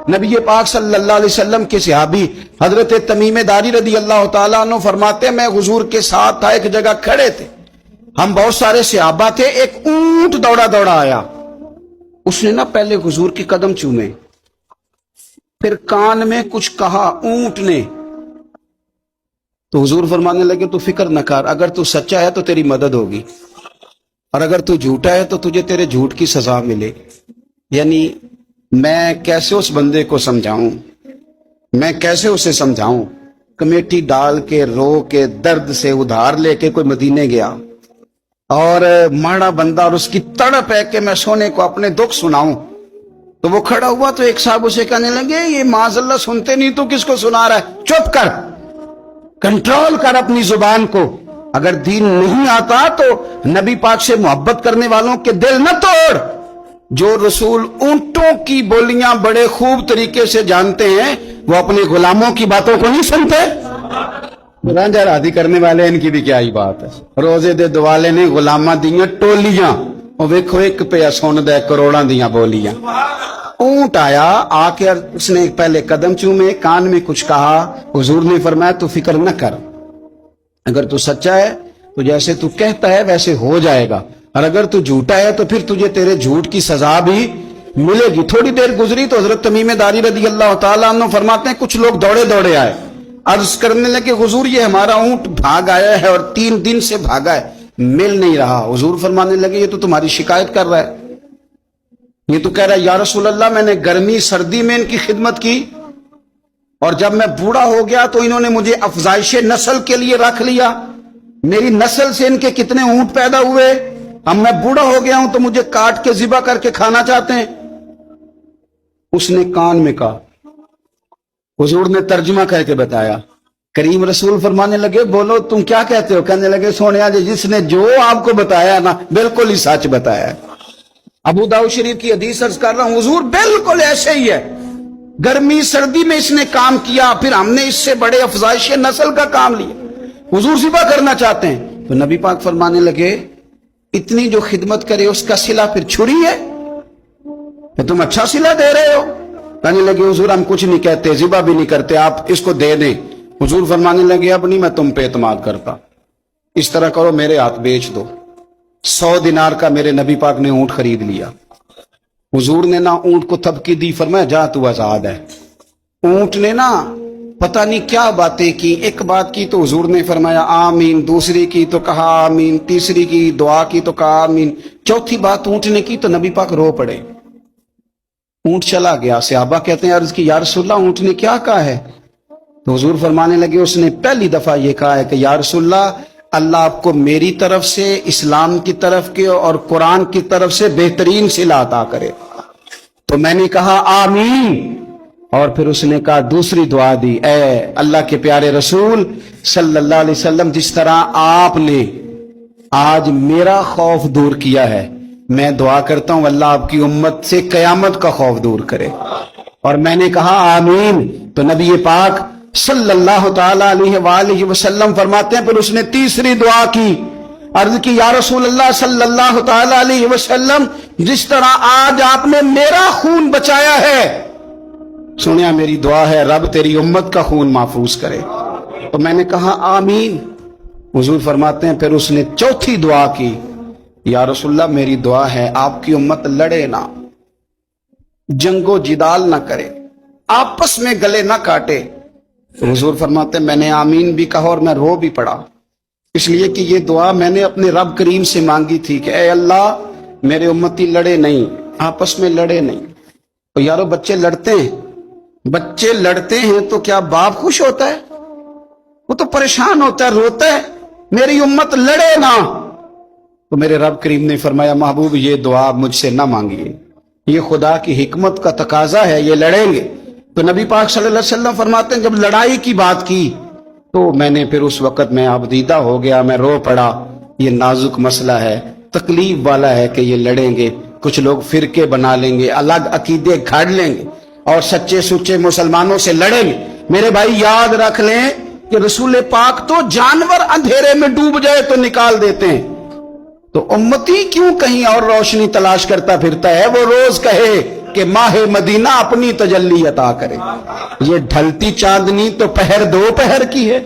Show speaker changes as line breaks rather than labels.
نبی پاک صلی اللہ علیہ وسلم کے صحابی حضرت تمیم داری رضی اللہ تعالیٰ عنہ فرماتے ہیں میں حضور کے ساتھ تھا، ایک جگہ کھڑے تھے، ہم بہت سارے صحابہ تھے، ایک اونٹ دوڑا دوڑا آیا، اس نے نا پہلے حضور کی قدم چومے، پھر کان میں کچھ کہا اونٹ نے، تو حضور فرمانے لگے تو فکر نہ کر، اگر تو سچا ہے تو تیری مدد ہوگی، اور اگر تو جھوٹا ہے تو تجھے تیرے جھوٹ کی سزا ملے۔ یعنی میں کیسے اس بندے کو سمجھاؤں، میں کیسے اسے سمجھاؤں، کمیٹی ڈال کے رو کے درد سے ادھار لے کے کوئی مدینے گیا، اور ماڑا بندہ اور اس کی تڑپ ہے کہ میں سونے کو اپنے دکھ سناؤں، تو وہ کھڑا ہوا تو ایک صاحب اسے کہنے لگے یہ معاذ اللہ سنتے نہیں تو کس کو سنا رہا ہے، چپ کر، کنٹرول کر اپنی زبان کو، اگر دین نہیں آتا تو نبی پاک سے محبت کرنے والوں کے دل نہ توڑ۔ جو رسول اونٹوں کی بولیاں بڑے خوب طریقے سے جانتے ہیں وہ اپنے غلاموں کی باتوں کو نہیں سنتے؟ رانجا رادی کرنے والے ان کی بھی کیا ہی بات ہے، روزے دے دوالے نے غلاماں دیاں ٹولیاں، اور ویکھو ایک پہ سن دے کروڑاں دیاں بولیاں۔ اونٹ آیا، آ کے اس نے پہلے قدم چومے، کان میں کچھ کہا، حضور نے فرمایا تو فکر نہ کر، اگر تو سچا ہے تو جیسے تو کہتا ہے ویسے ہو جائے گا، اور اگر تو جھوٹا ہے تو پھر تجھے تیرے جھوٹ کی سزا بھی ملے گی۔ تھوڑی دیر گزری تو حضرت تمیم داری رضی اللہ تعالیٰ عنہ فرماتے ہیں کچھ لوگ دوڑے دوڑے آئے، عرض کرنے لگے حضور یہ ہمارا اونٹ بھاگ آیا ہے اور 3 دن سے بھاگا ہے، مل نہیں رہا۔ حضور فرمانے لگے یہ تو تمہاری شکایت کر رہا ہے، یہ تو کہہ رہا ہے یا رسول اللہ میں نے گرمی سردی میں ان کی خدمت کی، اور جب میں بوڑھا ہو گیا تو انہوں نے مجھے افزائش نسل کے لیے رکھ لیا، میری نسل سے ان کے کتنے اونٹ پیدا ہوئے، اب میں بوڑھا ہو گیا ہوں تو مجھے کاٹ کے ذبح کر کے کھانا چاہتے ہیں۔ اس نے کان میں کہا، حضور نے ترجمہ کہہ کے بتایا، کریم رسول فرمانے لگے بولو تم کیا کہتے ہو؟ کہنے لگے سونیا جی جس نے جو آپ کو بتایا نا بالکل ہی سچ بتایا ہے۔ ابو داؤد شریف کی حدیث عرض کر رہا ہوں، حضور بالکل ایسے ہی ہے، گرمی سردی میں اس نے کام کیا، پھر ہم نے اس سے بڑے افزائش نسل کا کام لیا، حضور ذبح کرنا چاہتے ہیں۔ تو نبی پاک فرمانے لگے اتنی جو خدمت کرے اس کا صلہ پھر چھری ہے، کہ تم اچھا صلہ دے رہے ہو؟ کہنے لگے حضور ہم کچھ نہیں کہتے، ذبح بھی نہیں کرتے، آپ اس کو دے دیں۔ حضور فرمانے لگے اب نہیں میں تم پہ اعتماد کرتا، اس طرح کرو میرے ہاتھ بیچ دو۔ 100 دینار کا میرے نبی پاک نے اونٹ خرید لیا۔ حضور نے نا اونٹ کو تھپکی دی، فرمایا جا تو آزاد ہے۔ اونٹ نے نا پتہ نہیں کیا باتیں کی، ایک بات کی تو حضور نے فرمایا آمین، دوسری کی تو کہا آمین، تیسری کی دعا کی تو کہا آمین، چوتھی بات اونٹ نے کی تو نبی پاک رو پڑے۔ اونٹ چلا گیا، صحابہ کہتے ہیں عرض کی یا رسول اللہ اونٹ نے کیا کہا ہے؟ تو حضور فرمانے لگے اس نے پہلی دفعہ یہ کہا ہے کہ یا رسول اللہ اللہ آپ کو میری طرف سے، اسلام کی طرف کے اور قرآن کی طرف سے بہترین صلہ عطا کرے۔ تو میں نے کہا آمین، اور پھر اس نے کہا دوسری دعا دی، اے اللہ کے پیارے رسول صلی اللہ علیہ وسلم جس طرح آپ نے آج میرا خوف دور کیا ہے، میں دعا کرتا ہوں اللہ آپ کی امت سے قیامت کا خوف دور کرے۔ اور میں نے کہا آمین، تو نبی پاک صلی اللہ تعالی علیہ وآلہ وسلم فرماتے ہیں پھر اس نے تیسری دعا کی، عرض کی یا رسول اللہ صلی اللہ تعالی علیہ وسلم جس طرح آج آپ نے میرا خون بچایا ہے، سنیا میری دعا ہے رب تیری امت کا خون محفوظ کرے۔ تو میں نے کہا آمین۔ حضور فرماتے ہیں پھر اس نے چوتھی دعا کی، یا رسول اللہ میری دعا ہے آپ کی امت لڑے نہ، جنگ و جدال نہ کرے، آپس میں گلے نہ کاٹے۔ حضور فرماتے ہیں میں نے آمین بھی کہا اور میں رو بھی پڑا، اس لیے کہ یہ دعا میں نے اپنے رب کریم سے مانگی تھی کہ اے اللہ میرے امتی لڑے نہیں، آپس میں لڑے نہیں۔ تو یارو بچے لڑتے ہیں تو کیا باپ خوش ہوتا ہے؟ وہ تو پریشان ہوتا ہے، روتا ہے، میری امت لڑے نہ۔ تو میرے رب کریم نے فرمایا محبوب یہ دعا مجھ سے نہ مانگیے، یہ خدا کی حکمت کا تقاضا ہے، یہ لڑیں گے۔ تو نبی پاک صلی اللہ علیہ وسلم فرماتے ہیں جب لڑائی کی بات کی تو میں نے پھر اس وقت میں ابدیدہ ہو گیا، میں رو پڑا، یہ نازک مسئلہ ہے، تکلیف والا ہے کہ یہ لڑیں گے، کچھ لوگ فرقے بنا لیں گے، الگ عقیدے گھڑ لیں گے اور سچے سچے مسلمانوں سے لڑیں گے۔ میرے بھائی یاد رکھ لیں کہ رسول پاک تو جانور اندھیرے میں ڈوب جائے تو نکال دیتے ہیں، تو امتی کیوں کہیں اور روشنی تلاش کرتا پھرتا ہے؟ وہ روز کہے کہ ماہ مدینہ اپنی تجلی عطا کرے. یہ ڈھلتی چاندنی تو پہر دو پہر کی ہے.